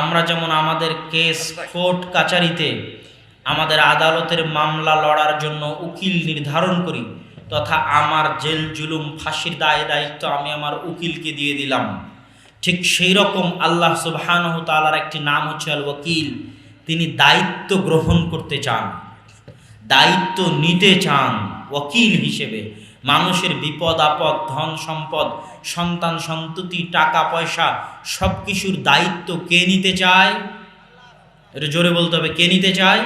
আমরা যেমন আমাদের কেস কোর্ট কাচারিতে আমাদের আদালতের মামলা লড়ার জন্য উকিল নির্ধারণ করি, তথা আমার জেল জুলুম ফাঁসির দায় দায়িত্ব আমি আমার উকিলকে দিয়ে দিলাম। ঠিক সেই রকম আল্লাহ সুবহানাহু তাআলার একটি নাম হচ্ছে আল ওয়াকিল। তিনি দায়িত্ব গ্রহণ করতে চান, দায়িত্ব নিতে চান ওয়াকিল হিসেবে। মানুষের বিপদ আপদ, ধন সম্পদ, সন্তান সন্ততি, টাকা পয়সা সব কিছুর দায়িত্ব কে নিতে চায়? এটা জোরে বলতে হবে, কে নিতে চায়?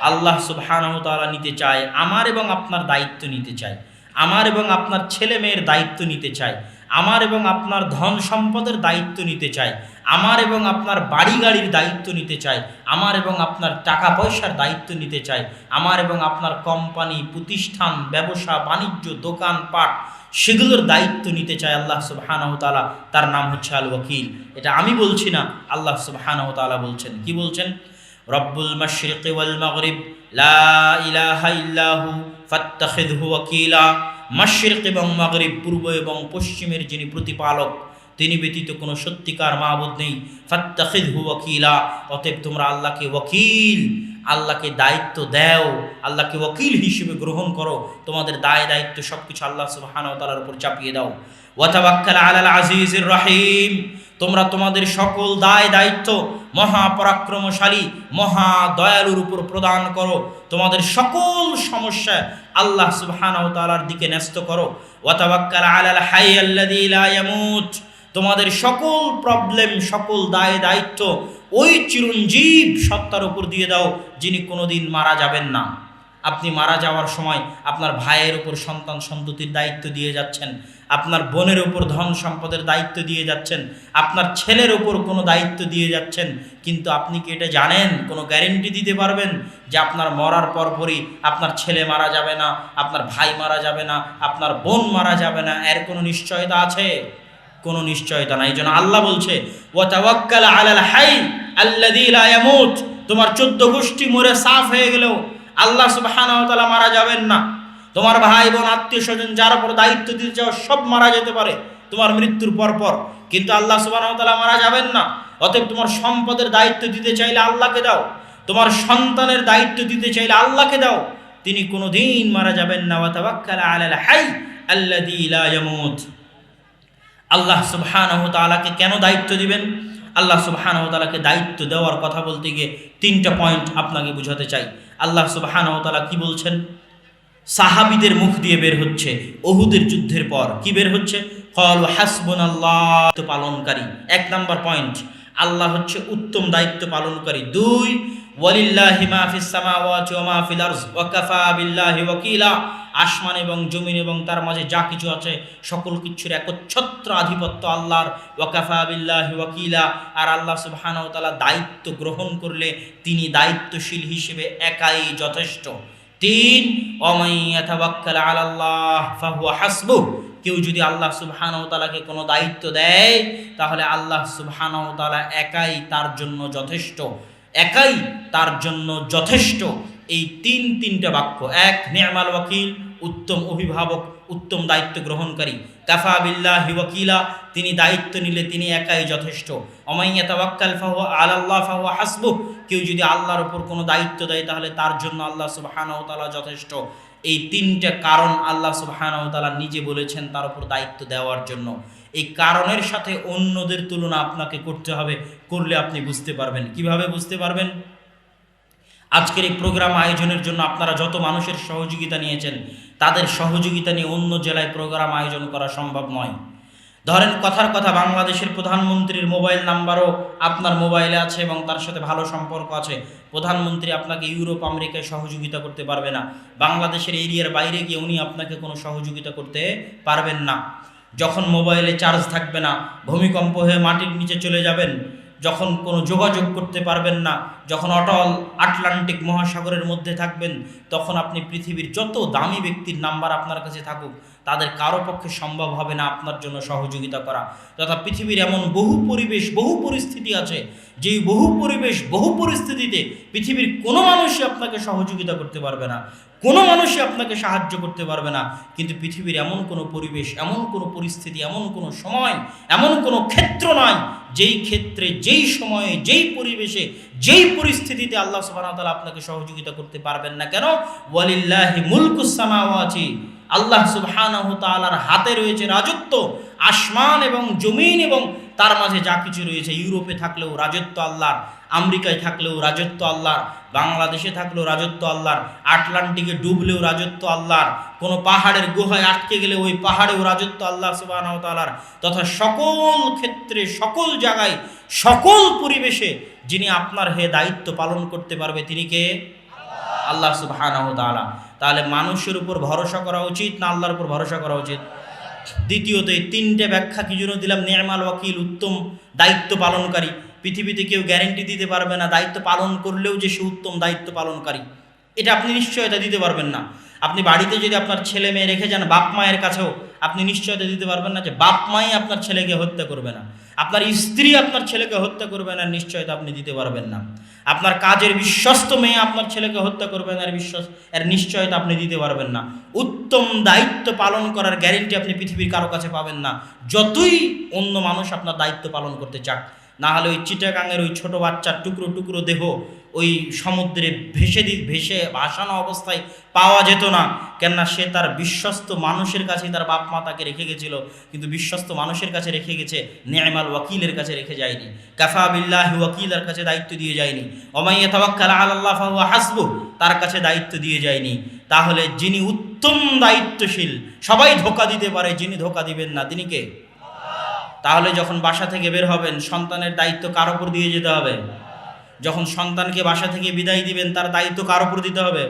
আল্লাহ সুবহানাহু তাআলা নিতে চায়। আমার এবং আপনার দায়িত্ব নিতে চায়, আমার এবং আপনার ছেলে মেয়ের দায়িত্ব নিতে চায়, আমার এবং আপনার ধন সম্পদের দায়িত্ব নিতে চায়, আমার এবং আপনার বাড়ি গাড়ির দায়িত্ব নিতে চায়, আমার এবং আপনার টাকা পয়সার দায়িত্ব নিতে চায়, আমার এবং আপনার কোম্পানি, প্রতিষ্ঠান, ব্যবসা বাণিজ্য, দোকানপাট সেগুলোর দায়িত্ব নিতে চায় আল্লাহ সুবহানাহু তাআলা। তার নাম হচ্ছে আল ওয়াকিল। এটা আমি বলছি না, আল্লাহ সুবহানাহু তাআলা বলছেন। কি বলছেন? রব্বুল মাশরিকি ওয়াল মাগরিব লা ইলাহা ইল্লাহু ফাত্তাখিযহু ওয়াকিলা। মাশরিক এবং মাগরিব, পূর্ব এবং পশ্চিমের যিনি প্রতিপালক, তিনি ব্যতীত কোনো সত্যিকার মাবুদ নেই। ফাত্তাখিযহু ওয়াকিলা, অতএব তোমরা আল্লাহকে ওয়াকিল, আল্লাহকে দায়িত্ব দাও, আল্লাহকে ওয়াকিল হিসেবে গ্রহণ করো। তোমাদের দায় দায়িত্ব সব কিছু আল্লাহ সুবহানাহু ওয়া তাআলার উপর চাপিয়ে দাও। ওয়া তাওয়াক্কাল আলাল আজিজির রহিম, তোমরা তোমাদের সকল দায় দায়িত্ব মহাপরাক্রমশালী মহা দয়ালুর উপর প্রদান করো। তোমাদের সকল সমস্যা আল্লাহ সুবহানাহু ওয়া তাআলার দিকে ন্যস্ত করো। ওয়া তাওয়াক্কাল আলাল হাই আল্লাযী লা ইয়ামুত, তোমাদের সকল প্রবলেম, সকল দায় দায়িত্ব ওই চিরঞ্জীব সত্তার উপর দিয়ে দাও, যিনি কোনোদিন মারা যাবেন না। আপনি মারা যাওয়ার সময় আপনার ভাইয়ের উপর সন্তান সন্ততির দায়িত্ব দিয়ে যাচ্ছেন, আপনার বোনের উপর ধন সম্পদের দায়িত্ব দিয়ে যাচ্ছেন, আপনার ছেলের উপর কোনো দায়িত্ব দিয়ে যাচ্ছেন, কিন্তু আপনি কি এটা জানেন, কোনো গ্যারেন্টি দিতে পারবেন যে আপনার মরার পরপরই আপনার ছেলে মারা যাবে না, আপনার ভাই মারা যাবে না, আপনার বোন মারা যাবে না? এর কোনো নিশ্চয়তা আছে? কোনো নিশ্চয়তা নাই। এই জন্য আল্লাহ বলছে ওয়া তাওয়াক্কাল আলাল হাই আল্লাযী লা ইয়ামুত, তোমার 14 গোষ্ঠী মরে সাফ হয়ে গেলেও আল্লাহ সুবহানাহু ওয়া তাআলা মারা যাবেন না। তোমার ভাই বোন আত্মীয় স্বজন যার উপর দায়িত্ব দিতে চাও সব মারা যেতে পারে তোমার মৃত্যুর পর, কিন্তু আল্লাহ সুবহানাহু ওয়া তাআলা মারা যাবেন না। অতএব তোমার সম্পদের দায়িত্ব দিতে চাইলে আল্লাহকে দাও, তোমার সন্তানের দায়িত্ব দিতে চাইলে আল্লাহকে দাও, তিনি কোনোদিন মারা যাবেন না। ওয়া তাওয়াক্কাল আলাল হাই আল্লাযী লা ইয়ামুত। আল্লাহ সুবহানাহু ওয়া তাআলাকে কেন দায়িত্ব দিবেন? আল্লাহ সুবহানাহু ওয়া তাআলাকে দায়িত্ব দেওয়ার কথা বলতে গিয়ে 3টা পয়েন্ট আপনাকে বুঝাতে চাই। আল্লাহ সুবহানাহু ওয়া তাআলা কি বলছেন? সাহাবীদের মুখ দিয়ে বের হচ্ছে উহুদের যুদ্ধের পর, কি বের হচ্ছে? ক্বালু হাসবুনাল্লাহ, পালনকারী। 1 নাম্বার পয়েন্ট, আল্লাহ হচ্ছে উত্তম দায়িত্ব পালনকারী। 2, ওয়ালিল্লাহি মা ফিস সামাওয়াতি ওয়া মা ফিল আরজ ওয়া কাফা বিল্লাহি ওয়াকিলা, আসমান এবং জমিন এবং তার মাঝে যা কিছু আছে সকল কিছুর একচ্ছত্র আধিপত্য আল্লাহর। ওয়া কাফা বিল্লাহি ওয়াকিলা, আর আল্লাহ সুবহানাহু ওয়া তাআলা দায়িত্ব গ্রহণ করলে তিনি দায়িত্বশীল হিসেবে একাই যথেষ্ট। 3, ওয়ামান ইয়াতাওয়াক্কাল আলাল্লাহ ফাহুয়া হাসবুহ, কেউ যদি আল্লাহ সুবহানাহু ওয়া তাআলাকে কোনো দায়িত্ব দেয় তাহলে আল্লাহ সুবহানাহু ওয়া তাআলা একাই তার জন্য যথেষ্ট, একাই তার জন্য যথেষ্ট। এই 3টা বাক্য। 1, নি'মাল ওয়াকিল, উত্তম অভিভাবক, উত্তম দায়িত্ব গ্রহণকারী। কাফা বিল্লাহি ওয়াকিলা, তিনি দায়িত্ব নিলে তিনি একাই যথেষ্ট। ওমান ইয়াতাওয়াক্কাল ফাহুয়া আলাল্লাহ ফাহুয়া হাসবুহ, কেউ যদি আল্লাহর উপর কোনো দায়িত্ব দেয় তাহলে তার জন্য আল্লাহ সুবহানাহু ওয়া তাআলা যথেষ্ট। এই 3টা কারণ আল্লাহ সুবহানাহু ওয়া তাআলা নিজে বলেছেন তার উপর দায়িত্ব দেওয়ার জন্য। এই কারণের সাথে অন্যদের তুলনা আপনাকে করতে হবে, করলে আপনি বুঝতে পারবেন। কিভাবে বুঝতে পারবেন? আজকের এই প্রোগ্রাম আয়োজনের জন্য আপনারা যত মানুষের সহযোগিতা নিয়েছেন, তাদের সহযোগিতা নিয়ে অন্য জেলায় প্রোগ্রাম আয়োজন করা সম্ভব নয়। ধরেন কথার কথা, বাংলাদেশের প্রধানমন্ত্রীর মোবাইল নাম্বারও আপনার মোবাইলে আছে এবং তার সাথে ভালো সম্পর্ক আছে। প্রধানমন্ত্রী আপনাকে ইউরোপ আমেরিকায় সহযোগিতা করতে পারবে না, বাংলাদেশের এরিয়ার বাইরে গিয়ে উনি আপনাকে কোনো সহযোগিতা করতে পারবেন না। যখন মোবাইলে চার্জ থাকবে না, ভূমিকম্প হয়ে মাটির নিচে চলে যাবেন, যখন কোনো যোগাযোগ করতে পারবেন না, যখন অটল আটলান্টিক মহাসাগরের মধ্যে থাকবেন, তখন আপনি পৃথিবীর যত দামি ব্যক্তির নাম্বার আপনার কাছে থাকুক, তাদের কারো পক্ষে সম্ভব হবে না আপনার জন্য সহযোগিতা করা। তথা পৃথিবীর এমন বহু পরিবেশ, বহু পরিস্থিতি আছে, যেই বহু পরিবেশ, বহু পরিস্থিতিতে পৃথিবীর কোনো মানুষই আপনাকে সহযোগিতা করতে পারবে না। কোনো মানুষই আপনাকে সাহায্য করতে পারবে না। কিন্তু পৃথিবীর এমন কোনো পরিবেশ, এমন কোনো পরিস্থিতি, এমন কোনো সময়, এমন কোনো ক্ষেত্র নয় যেই ক্ষেত্রে, যেই সময়ে, যেই পরিবেশে, যেই পরিস্থিতিতে আল্লাহ সুবহানাহু ওয়া তাআলা আপনাকে সহযোগিতা করতে পারবেন না কেন? ওয়ালিল্লাহি মুলকুস সামাওয়াতি, আল্লাহ সুবহানাহু ওয়া তাআলার হাতে রয়েছে রাজত্ব। আসমান এবং জমিন এবং তার মাঝে যা কিছু রয়েছে, ইউরোপে থাকলেও রাজত্ব আল্লাহর, আমেরিকায় থাকলেও রাজত্ব আল্লাহর, বাংলাদেশে থাকলেও রাজত্ব আল্লাহর, আটলান্টিকে ডুবলেও রাজত্ব আল্লাহর, কোনো পাহাড়ের গুহায় আটকে গেলে ওই পাহাড়েও রাজত্ব আল্লাহ সুবহানাহু ওয়া তাআলার। তথা সকল ক্ষেত্রে, সকল জায়গায়, সকল পরিবেশে যিনি আপনার হয়ে দায়িত্ব পালন করতে পারবে তিনি কে? আল্লাহ সুবহানাহু ওয়া তাআলা। তাহলে মানুষের উপর ভরসা করা উচিত না আল্লাহর উপর ভরসা করা উচিত? দ্বিতীয়ত, এই তিনটে ব্যাখ্যা কি জন্য দিলাম? নি'মাল ওয়াকিল, উত্তম দায়িত্ব পালনকারী। পৃথিবীতে কেউ গ্যারেন্টি দিতে পারবে না দায়িত্ব পালন করলেও যে সে উত্তম দায়িত্ব পালনকারী, এটা আপনি নিশ্চয়তা দিতে পারবেন না। আপনি বাড়িতে যদি আপনার ছেলে মেয়ে রেখে যান, বাপ মায়ের কাছেও আপনি নিশ্চয়তা দিতে পারবেন না যে বাপ মাই আপনার ছেলেকে হত্যা করবে না, আপনার স্ত্রী আপনার ছেলেকে হত্যা করবে না, নিশ্চয়তা আপনি দিতে পারবেন না। আপনার কাজের বিশ্বস্ত মেয়ে আপনার ছেলেকে হত্যা করবে না, এর নিশ্চয়তা আপনি দিতে পারবেন না। উত্তম দায়িত্ব পালন করার গ্যারেন্টি আপনি পৃথিবীর কারো কাছে পাবেন না, যতই অন্য মানুষ আপনার দায়িত্ব পালন করতে চাক। না হলে ওই চিটাগাঙের ওই ছোট বাচ্চার টুকরো টুকরো দেহ ওই সমুদ্রে ভেসে ভাসানো অবস্থায় পাওয়া যেত না, কেননা সে তার বিশ্বস্ত মানুষের কাছেই তার বাপ মা তাকে রেখে গেছিল, কিন্তু বিশ্বস্ত মানুষের কাছে রেখে গেছে, নি'মাল ওয়াকিলের কাছে রেখে যায়নি, কাফা বিল্লাহি ওয়াকিলের কাছে দায়িত্ব দিয়ে যায়নি, ওমাই ইয়াতাওয়াক্কাল আলাল্লাহ ফাহুয়া হাসবুহ, তার কাছে দায়িত্ব দিয়ে যায়নি। তাহলে যিনি উত্তম দায়িত্বশীল, সবাই ধোঁকা দিতে পারে, যিনি ধোঁকা দিবেন না তিনি কে? তাহলে যখন বাসা থেকে বের হবেন, সন্তানের দায়িত্ব কার উপর দিয়ে যেতে হবে? যখন সন্তানকে বাসা থেকে বিদায় দিবেন, তার দায়িত্ব কার উপর দিতে হবে?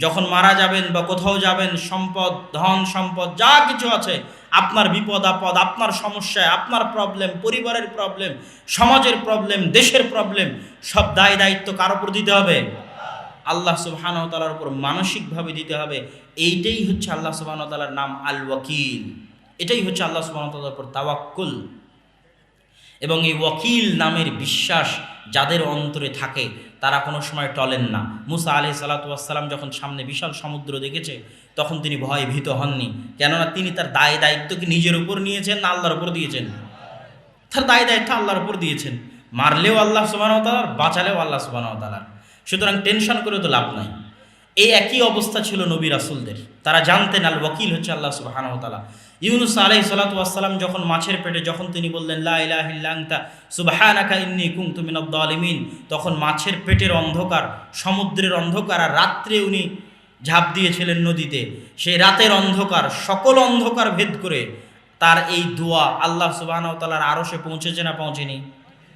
যখন মারা যাবেন বা কোথাও যাবেন, সম্পদ, ধন সম্পদ যা কিছু আছে, আপনার বিপদ আপদ, আপনার সমস্যায়, আপনার প্রবলেম, পরিবারের প্রবলেম, সমাজের প্রবলেম, দেশের প্রবলেম, সব দায়িত্ব কার উপর দিতে হবে? আল্লাহ সুবহানাহু ওয়া তাআলার উপর মানসিকভাবে দিতে হবে। এইটাই হচ্ছে আল্লাহ সুবহানাহু ওয়া তাআলার নাম আল ওয়াকিল। এটাই হচ্ছে আল্লাহ সুবহানাহু ওয়া তাআলার উপর তাওয়াক্কুল। এবং এই ওয়াকিল নামের বিশ্বাস যাদের অন্তরে থাকে তারা কোনো সময় টলেন না। মুসা আলাইহিস সালাতু ওয়াস সালাম যখন সামনে বিশাল সমুদ্র দেখেছে, তখন তিনি ভয়ে ভীত হননি, কেননা তিনি তার দায়িত্ব কি নিজের উপর নিয়েছেন না আল্লাহর উপর দিয়েছেন? তার দায়িত্ব আল্লাহর উপর দিয়েছেন। মারলেও আল্লাহ সুবহানাহু ওয়া তাআলার, বাঁচালেও আল্লাহ সুবহানাহু ওয়া তাআলার। সুতরাং টেনশন করে তো লাভ নাই। এই একই অবস্থা ছিল নবী রাসূলদের, তারা জানতেন আল ওয়াকিল হচ্ছে আল্লাহ সুবহানাহু ওয়া তাআলা। ইউনূস আলাইহিস সালাতু ওয়াস সালাম যখন মাছের পেটে, যখন তিনি বললেন লা ইলাহা ইল্লা আনতা সুবহানাকা ইন্নী কুনতু মিনাজ জালিমিন, তখন মাছের পেটের অন্ধকার, সমুদ্রের অন্ধকার, আর রাত্রে উনি ঝাঁপ দিয়েছিলেন নদীতে, সেই রাতের অন্ধকার, সকল অন্ধকার ভেদ করে তার এই দোয়া আল্লাহ সুবহানাহু ওয়া তাআলার আরশে পৌঁছেছে না পৌঁছেনি?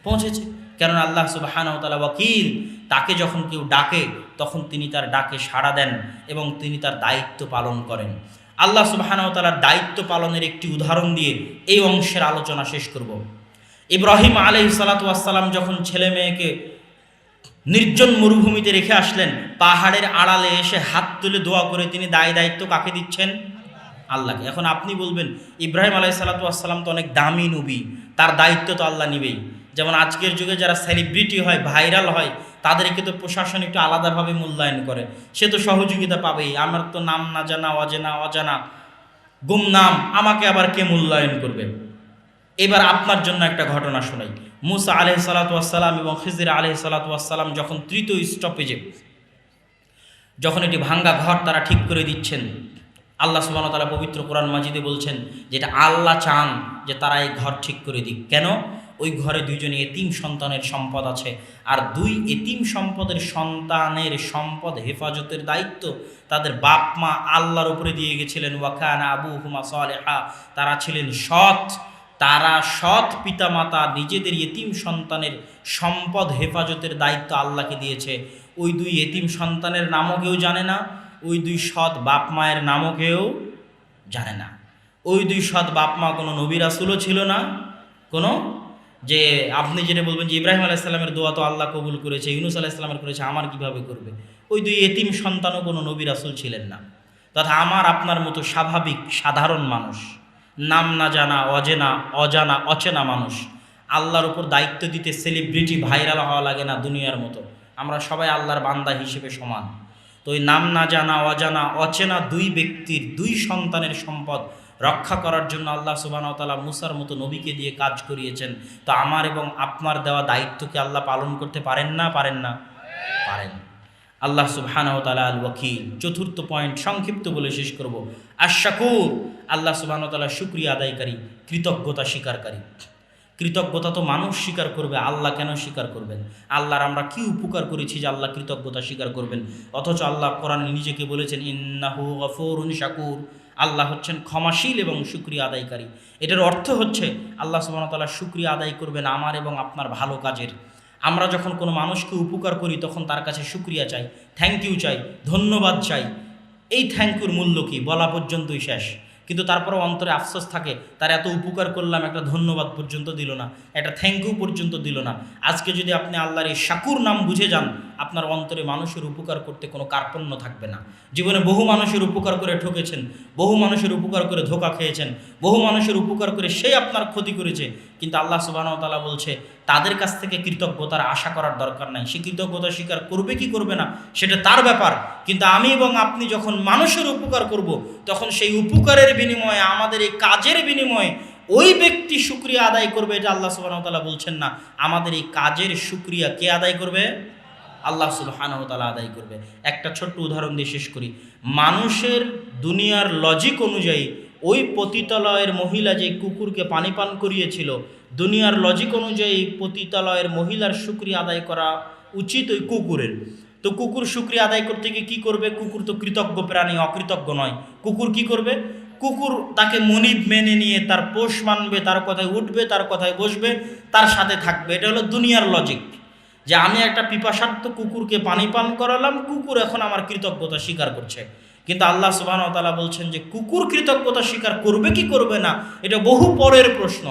পৌঁছেছে। কেননা আল্লাহ সুবহানাহু ওয়া তাআলা ওয়াকিল, তাকে যখন কেউ ডাকে তখন তিনি তার ডাকে সাড়া দেন এবং তিনি তার দায়িত্ব পালন করেন। আল্লাহ সুবহানাহু ওয়া তাআলার দায়িত্ব পালনের একটি উদাহরণ দিয়ে এই অংশের আলোচনা শেষ করব। ইব্রাহিম আলাইহিস সালাতু ওয়াস সালাম যখন ছেলে মেয়েকে নির্জন মরুভূমিতে রেখে আসলেন, পাহাড়ের আড়ালে এসে হাত তুলে দোয়া করে তিনি দায়িত্ব কাকে দিচ্ছেন? আল্লাহকে। এখন আপনি বলবেন ইব্রাহিম আলাইহিস সালাতু ওয়াস সালাম তো অনেক দামি নবী, তার দায়িত্ব তো আল্লাহ নিবেই। যেমন আজকের যুগে যারা সেলিব্রিটি হয়, ভাইরাল হয়, তাদেরকে তো প্রশাসন একটু আলাদাভাবে মূল্যায়ন করে, সে তো সহযোগিতা পাবেই। আমার তো নাম না জানা, অজানা গুমনাম, আমাকে আবার কে মূল্যায়ন করবে? এবার আপনার জন্য একটা ঘটনা শোনাই। মুসা আলাইহিস সালাতু ওয়াস সালাম এবং খিজির আলাইহিস সালাতু ওয়াস সালাম যখন তৃতীয় স্টপেজে, যখন এটি ভাঙ্গা ঘর তারা ঠিক করে দিচ্ছেন, আল্লাহ সুবহানাহু ওয়া তাআলা পবিত্র কোরআন মাজিদে বলছেন যেটা আল্লাহ চান যে তারা এই ঘর ঠিক করে দিক। কেন? ওই ঘরে দুইজন এতিম সন্তানের সম্পদ আছে, আর দুই এতিম সম্পদের সন্তানের সম্পদ হেফাজতের দায়িত্ব তাদের বাপ মা আল্লাহর উপরে দিয়ে গেছিলেন। ওয়াকানা আবুহুমা সালেহা, তারা ছিলেন সৎ, তারা সৎ পিতামাতা নিজেদের এতিম সন্তানের সম্পদ হেফাজতের দায়িত্ব আল্লাহকে দিয়েছে। ওই দুই এতিম সন্তানের নামও কেউ জানে না, ওই দুই সৎ বাপ মায়ের নামও কেউ জানে না। ওই দুই সৎ বাপ মা কোনো নবী রাসূলও ছিল না, কোনো যে আপনি যেটা বলবেন যে ইব্রাহিম আলাইহিস সালামের দোয়া তো আল্লাহ কবুল করেছে, ইউনূস আলাইহিস সালামের করেছে, আমার কিভাবে করবে? ওই দুই এতিম সন্তানও কোনো নবী রাসূল ছিলেন না। তথা আমার আপনার মতো স্বাভাবিক সাধারণ মানুষ, নাম না জানা, অচেনা মানুষ, আল্লাহর উপর দায়িত্ব দিতে সেলিব্রিটি ভাইরাল হওয়া লাগে না দুনিয়ার মতো। আমরা সবাই আল্লাহর বান্দা হিসেবে সমান। তো ওই নাম না জানা অজানা অচেনা দুই ব্যক্তির দুই সন্তানের সম্পদ রক্ষা করার জন্য আল্লাহ সুবহানাহু ওয়া তাআলা মুসার মতো নবীকে দিয়ে কাজ করিয়েছেন। তো আমার এবং আপনার দেওয়া দায়িত্বকে আল্লাহ পালন করতে পারেন না? পারেন। আল্লাহ সুবহানাহু ওয়া তাআলা আল ওয়াকিল। চতুর্থ পয়েন্ট সংক্ষিপ্ত বলে শেষ করব, আশ-শাকুর, আল্লাহ সুবহানাহু ওয়া তাআলা শুকরিয়া আদায়কারী, কৃতজ্ঞতা স্বীকারকারী। কৃতজ্ঞতা তো মানুষ স্বীকার করবে, আল্লাহ কেন স্বীকার করবেন? আল্লাহর আমরা কি উপকার করেছি যে আল্লাহ কৃতজ্ঞতা স্বীকার করবেন? অথচ আল্লাহ কোরআনে নিজেকে বলেছেন ইন্নাহু গফুরুন শাকুর, আল্লাহ হচ্ছেন ক্ষমাশীল এবং শুকরিয়া আদায়কারী। এটার অর্থ হচ্ছে আল্লাহ সুবহানাহু ওয়া তাআলা শুকরিয়া আদায় করবেন আমার এবং আপনার ভালো কাজের। আমরা যখন কোনো মানুষকে উপকার করি তখন তার কাছে শুকরিয়া চাই, থ্যাংক ইউ চাই, ধন্যবাদ চাই। এই থ্যাংক ইউর মূল্য কি বলা পর্যন্তই শেষ, কিন্তু তারপরেও অন্তরে আফসোস থাকে তার এত উপকার করলাম, একটা ধন্যবাদ পর্যন্ত দিল না, একটা থ্যাংক ইউ পর্যন্ত দিল না। আজকে যদি আপনি আল্লাহর এই শাকুর নাম বুঝে যান, আপনার অন্তরে মানুষের উপকার করতে কোনো কার্পণ্য থাকবে না। জীবনে বহু মানুষের উপকার করে ঠকেছেন, বহু মানুষের উপকার করে ধোঁকা খেয়েছেন, বহু মানুষের উপকার করে সে আপনার ক্ষতি করেছে, কিন্তু আল্লাহ সুবহানাহু ওয়া তাআলা বলছে তাদের কাছ থেকে কৃতজ্ঞতার আশা করার দরকার নাই। সে কৃতজ্ঞতা স্বীকার করবে কি করবে না সেটা তার ব্যাপার, কিন্তু আমি এবং আপনি যখন মানুষের উপকার করব তখন সেই উপকারের বিনিময়ে, আমাদের এই কাজের বিনিময়ে ওই ব্যক্তি শুকরিয়া আদায় করবে। এটা আল্লাহ সুবহানাহু ওয়া তাআলা বলছেন না, আমাদের এই কাজের শুকরিয়া কে আদায় করবে? আল্লাহ সুবহানাহু ওয়া তাআলা আদায় করবে। একটা ছোট্ট উদাহরণ দিয়ে শেষ করি। মানুষের দুনিয়ার লজিক অনুযায়ী ওই পতিতালয়ের মহিলা যে কুকুরকে পানি পান করিয়েছিল, দুনিয়ার লজিক অনুযায়ী পতিতালয়ের মহিলার শুকরিয়া আদায় করা উচিত ওই কুকুরের। তো কুকুর শুকরিয়া আদায় করতে গিয়ে কী করবে? কুকুর তো কৃতজ্ঞ প্রাণী, অকৃতজ্ঞ নয়। কুকুর কি করবে? কুকুর তাকে মনিব মেনে নিয়ে তার পোষ মানবে, তার কথায় উঠবে, তার কথায় বসবে, তার সাথে থাকবে। এটা হলো দুনিয়ার লজিক, যে আমি একটা পিপাসার্থ কুকুরকে পানি পান করালাম, কুকুর এখন আমার কৃতজ্ঞতা স্বীকার করছে। কিন্তু আল্লাহ সুবহানাহু ওয়া তাআলা বলছেন যে কুকুর কৃতজ্ঞতা স্বীকার করবে কি করবে না এটা বহু পরের প্রশ্ন।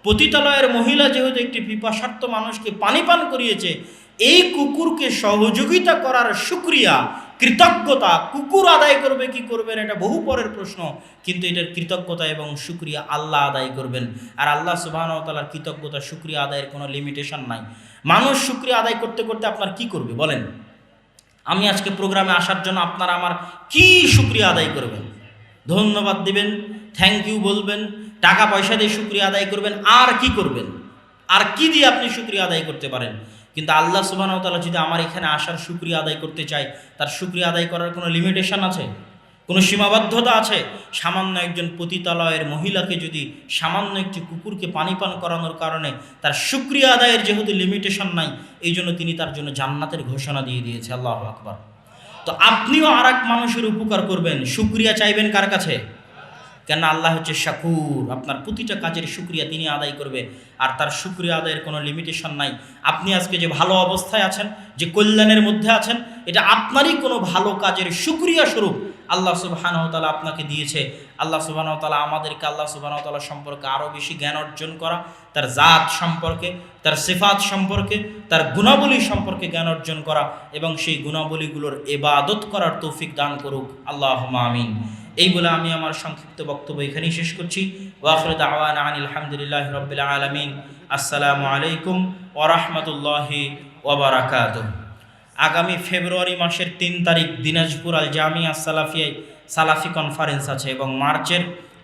পতিতালয়ের মহিলা যেহেতু একটি পিপাসার্থ মানুষকে পানি পান করিয়েছে, এই কুকুরকে সহযোগিতা করার শুকরিয়া, কৃতজ্ঞতা কুকুর আদায় করবে কি করবে না এটা বহু পরের প্রশ্ন, কিন্তু এটার কৃতজ্ঞতা এবং শুকরিয়া আল্লাহ আদায় করবেন। আর আল্লাহ সুবহানাহু ওয়া তাআলার কৃতজ্ঞতা শুকরিয়া আদায়ের কোনো লিমিটেশন নাই। মানুষ শুকরিয়া আদায় করতে করতে আপনার কি করবে বলেন? আমি আজকে প্রোগ্রামে আসার জন্য আপনারা আমার কি শুকরিয়া আদায় করবেন? ধন্যবাদ দিবেন, থ্যাংক ইউ বলবেন, টাকা পয়সা দিয়ে শুকরিয়া আদায় করবেন, আর কি করবেন? আর কি দিয়ে আপনি শুকরিয়া আদায় করতে পারেন? কিন্তু আল্লাহ সুবহানাহু ওয়া তাআলা যদি আমার এখানে আসার শুকরিয়া আদায় করতে চায়, তার শুকরিয়া আদায় করার কোনো লিমিটেশন আছে? কোনো সীমাবদ্ধতা আছে? সামান্য একজন পতিতালয়ের মহিলাকে যদি সামান্য একটি কুকুরকে পানি পান করানোর কারণে তার শুকরিয়া আদায়ের যেহেতু লিমিটেশন নাই, এই জন্য তিনি তার জন্য জান্নাতের ঘোষণা দিয়ে দিয়েছে। আল্লাহু আকবার। তো আপনিও আর এক মানুষের উপকার করবেন, শুকরিয়া চাইবেন কার কাছে? কেন আল্লাহ হচ্ছে শাকুর, আপনার প্রতিটা কাজের শুকরিয়া তিনি আদায় করবে, আর তার শুকরিয়া আদায়ের কোনো লিমিটেশন নাই। আপনি আজকে যে ভালো অবস্থায় আছেন, যে কল্যাণের মধ্যে আছেন, এটা আপনারই কোনো ভালো কাজের শুকরিয়া স্বরূপ আল্লাহ সুবহানাহু ওয়া তাআলা আপনাকে দিয়েছে। আল্লাহ সুবহানাহু ওয়া তাআলা আমাদেরকে আল্লাহ সুবহানাহু ওয়া তাআলা সম্পর্কে আরও বেশি জ্ঞান অর্জন করা, তার জাত সম্পর্কে, তার সিফাত সম্পর্কে, তার গুণাবলী সম্পর্কে জ্ঞান অর্জন করা এবং সেই গুণাবলীগুলোর ইবাদত করার তৌফিক দান করুক। আল্লাহুম্মা আমিন। এই বলে আমি আমার সংক্ষিপ্ত বক্তব্য এখানেই শেষ করছি। ওয়া আখিরু দাওয়ানা আনিল হামদুলিল্লাহি রাব্বিল আলামিন। আসসালামু আলাইকুম ওয়া রাহমাতুল্লাহি ওয়া বারাকাতুহু। আগামী ফেব্রুয়ারি মাসের 3 তারিখ দিনাজপুর আল জামিয়া সালাফিয়ায় সালাফি কনফারেন্স আছে, এবং মার্চের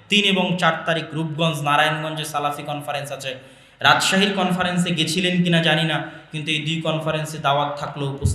3 এবং 4 তারিখ রূপগঞ্জ নারায়ণগঞ্জে সালাফি কনফারেন্স আছে। রাজশাহীর কনফারেন্সে গেছিলেন কিনা জানি না, কিন্তু এই 2 কনফারেন্সে দাওয়াত থাকলেও